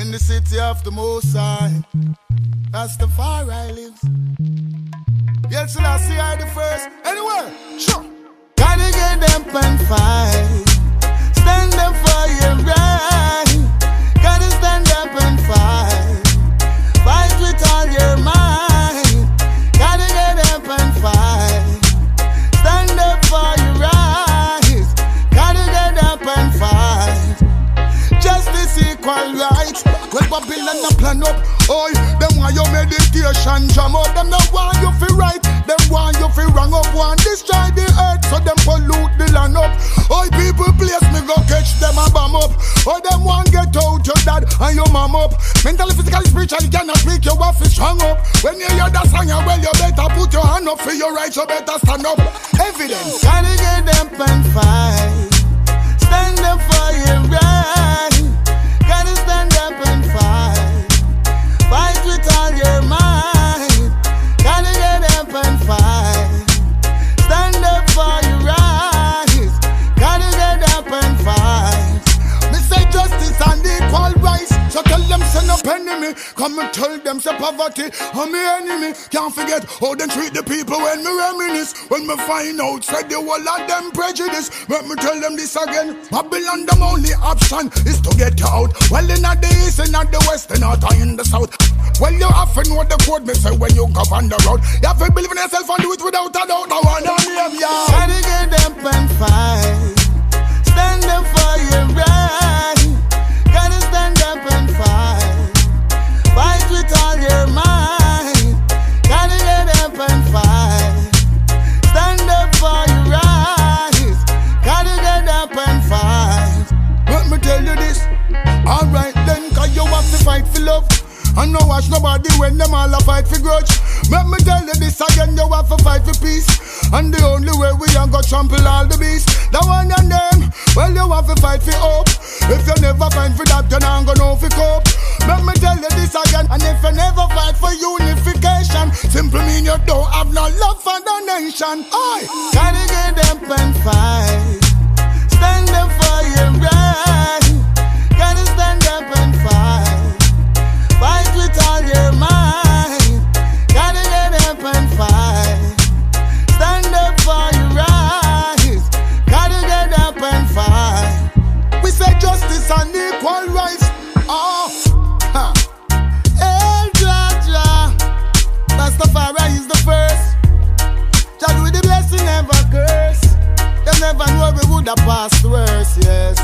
in the city of the Most High. Rastafari lives. Yes, and I see I the first. Anyway, sure. Gotta get them and fight. Stand up for your right. Gotta stand up and fight. Fight with all your might. Gotta get up and fight. Stand up for your rights. Gotta get up and fight. Justice, equal rights. Well, Babylon a plan up. Oi, them want your meditation jam up. Them not want you fi right. Them want you fi wrong up. Want destroy the earth, so them pollute the land up. Oi, people place me go catch them a bomb up. Oi, them want get out your dad and your mom up. Mentally, physically, spiritually cannot make your wife strong up. When you hear that song, well, you better put your hand up for your right. You better stand up. Evidence. Gotta get them and fight. Stand up for your right. Gotta stand up and fight. Fight with all your might. Gotta get up and fight. Stand up for your rights. Gotta get up and fight. Me say justice and equal rights. So tell them send up enemy. Come and tell them say poverty I'm me enemy. Can't forget how they treat the people when me reminisce. When me find out said the whole of them prejudice. Let me tell them this again. Babylon them only option is to get you out. Well in the east, in the west, in the in the south. Well you have to know the code me say when you go on the road. You have to believe in yourself and do it without a doubt. I wanna name ya. Gotta get up and fight. Stand up for your right. Gotta stand up and fight. Fight with all your might. Gotta get up and fight. Stand up for your rights. Gotta get up and fight. Let me tell you this. Alright then, cause you have to fight for love. And no watch nobody when them all a fight for grudge. Let me tell you this again, you have to fight for peace. And the only way we are gonna trample all the beasts. The one and them, well you have to fight for hope. If you never fight for that, you're not gonna know for cope. Let me tell you this again, and if you never fight for unification, simply mean you don't have no love for the nation. Oi, gotta get up and fight. Stand up for your right. Gotta stand up and fight. Fight with all your might. Gotta get up and fight. Stand up for your rights. Gotta get up and fight. We say justice and equal rights. Oh, ha. El Jaja. Rastafari is the first. Jah with the blessing never curse. Them never know we would have passed worse, yes.